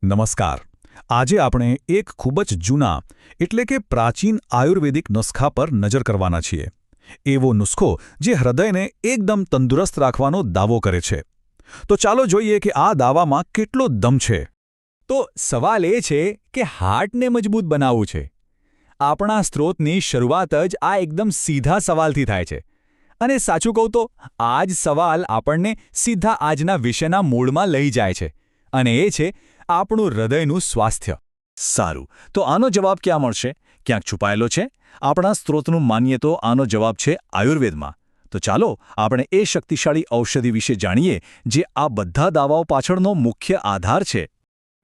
નમસ્કાર. આજે આપણે એક ખૂબ જ જૂના એટલે કે પ્રાચીન આયુર્વેદિક નુસ્ખા પર નજર કરવાના છીએ. એવો નુસ્ખો જે હૃદયને એકદમ તંદુરસ્ત રાખવાનો દાવો કરે છે. તો ચાલો જોઈએ કે આ દાવામાં કેટલો દમ છે. તો સવાલ એ છે કે હાર્ટને મજબૂત બનાવવું છે. આપણા સ્ત્રોતની શરૂઆત જ આ એકદમ સીધા સવાલથી થાય છે. અને સાચું કહું તો આ જ સવાલ આપણને સીધા આજના વિષયના મૂળમાં લઈ જાય છે. અને એ છે આપણું હૃદયનું સ્વાસ્થ્ય. સારું, તો આનો જવાબ ક્યાં મળશે? ક્યાંક છુપાયેલો છે? આપણા સ્ત્રોતનું માનીએ તો આનો જવાબ છે આયુર્વેદમાં. તો ચાલો આપણે એ શક્તિશાળી ઔષધિ વિશે જાણીએ જે આ બધા દાવાઓ પાછળનો મુખ્ય આધાર છે.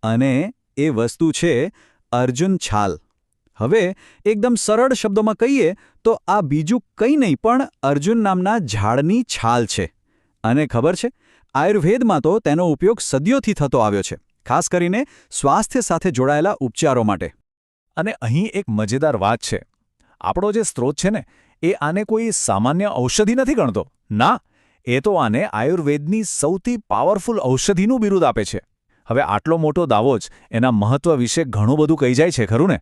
અને એ વસ્તુ છે અર્જુન છાલ. હવે એકદમ સરળ શબ્દોમાં કહીએ તો આ બીજું કંઈ નહીં પણ અર્જુન નામના ઝાડની છાલ છે. અને ખબર છે, આયુર્વેદમાં તો તેનો ઉપયોગ સદીઓથી થતો આવ્યો છે, ખાસ કરીને સ્વાસ્થ્ય સાથે જોડાયેલા ઉપચારો માટે. અને અહીં એક મજેદાર વાત છે. આપણો જે સ્ત્રોત છે ને, એ આને કોઈ સામાન્ય ઔષધિ નથી ગણતો. ના, એ તો આને આયુર્વેદની સૌથી પાવરફુલ ઔષધિનું બિરુદ આપે છે. હવે આટલો મોટો દાવો જ એના મહત્વ વિશે ઘણું બધું કહી જાય છે, ખરું ને?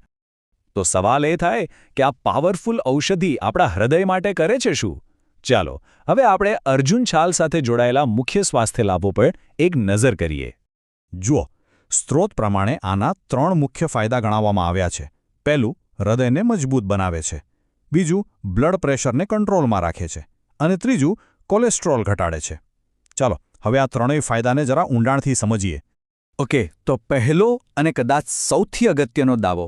તો સવાલ એ થાય કે આ પાવરફુલ ઔષધિ આપણા હૃદય માટે કરે છે શું? ચાલો હવે આપણે અર્જુન છાલ સાથે જોડાયેલા મુખ્ય સ્વાસ્થ્ય લાભો પર એક નજર કરીએ. જુઓ, સ્ત્રોત પ્રમાણે આના 3 મુખ્ય ફાયદા ગણાવવામાં આવ્યા છે. પહેલું, હૃદયને મજબૂત બનાવે છે. બીજું, બ્લડ પ્રેશરને કંટ્રોલમાં રાખે છે. અને ત્રીજું, કોલેસ્ટ્રોલ ઘટાડે છે. ચાલો હવે આ ત્રણેય ફાયદાને જરા ઊંડાણથી સમજીએ. ઓકે, તો પહેલો અને કદાચ સૌથી અગત્યનો દાવો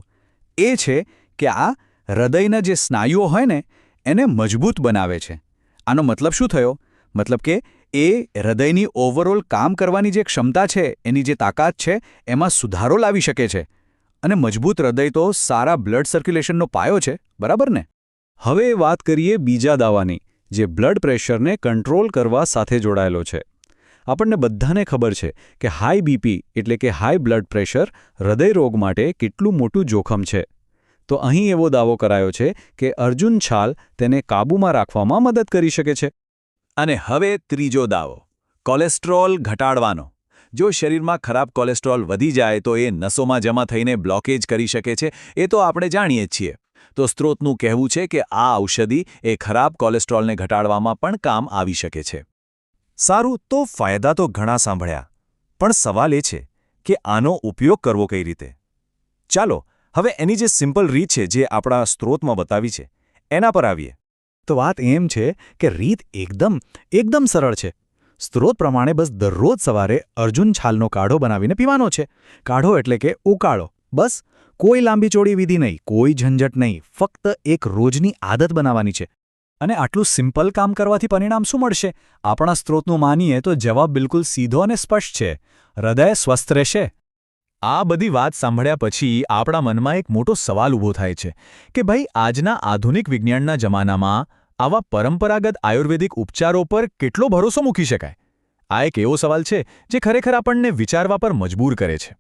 એ છે કે આ હૃદયના જે સ્નાયુઓ હોય ને એને મજબૂત બનાવે છે. આનો મતલબ શું થયો? મતલબ કે એ હૃદયની ઓવરઓલ કામ કરવાની જે ક્ષમતા છે, એની જે તાકાત છે, એમાં સુધારો લાવી શકે છે. અને મજબૂત હૃદય તો સારા બ્લડ સર્ક્યુલેશનનો પાયો છે, બરાબર ને? હવે વાત કરીએ બીજા દાવાની, જે બ્લડ પ્રેશરને કંટ્રોલ કરવા સાથે જોડાયેલો છે. આપણને બધાને ખબર છે કે હાઈ બીપી એટલે કે હાઈ બ્લડ પ્રેશર હૃદયરોગ માટે કેટલું મોટું જોખમ છે. તો અહીં એવો દાવો કરાયો છે કે અર્જુન છાલ તેને કાબૂમાં રાખવામાં મદદ કરી શકે છે. અને હવે ત્રીજો દાવો, કોલેસ્ટ્રોલ ઘટાડવાનો. જો શરીરમાં ખરાબ કોલેસ્ટ્રોલ વધી જાય તો એ નસોમાં જમા થઈને બ્લોકેજ કરી શકે છે. એ તો આપણે જાણીએ જ છીએ. તો સ્ત્રોતનું કહેવું છે કે આ ઔષધિ એ ખરાબ કોલેસ્ટ્રોલને ઘટાડવામાં પણ કામ આવી શકે છે. સારું, તો ફાયદા તો ઘણા સાંભળ્યા, પણ સવાલ એ છે કે આનો ઉપયોગ કરવો કઈ રીતે? ચાલો હવે એની જે સિમ્પલ રીત છે જે આપણા સ્ત્રોતમાં બતાવી છે એના પર આવીએ. તો વાત એમ છે કે રીત એકદમ સરળ છે. સ્ત્રોત પ્રમાણે બસ દરરોજ સવારે અર્જુન છાલનો કાઢો બનાવીને પીવાનો છે. કાઢો એટલે કે ઉકાળો. બસ કોઈ લાંબી ચોડી વિધિ નહીં, કોઈ ઝંઝટ નહીં, ફક્ત એક રોજની આદત બનાવવાની છે. અને આટલું સિમ્પલ કામ કરવાથી પરિણામ શું મળશે? આપણા સ્ત્રોતનું માનીએ તો જવાબ બિલકુલ સીધો અને સ્પષ્ટ છે. હૃદય સ્વસ્થ રહેશે. આ બધી વાત સાંભળ્યા પછી આપણા મનમાં એક મોટો સવાલ ઊભો થાય છે કે ભાઈ, આજના આધુનિક વિજ્ઞાનના જમાનામાં આવા પરંપરાગત આયુર્વેદિક ઉપચારો પર કેટલો ભરોસો મૂકી શકાય? આ એક એવો સવાલ છે જે ખરેખર આપણને વિચારવા પર મજબૂર કરે છે.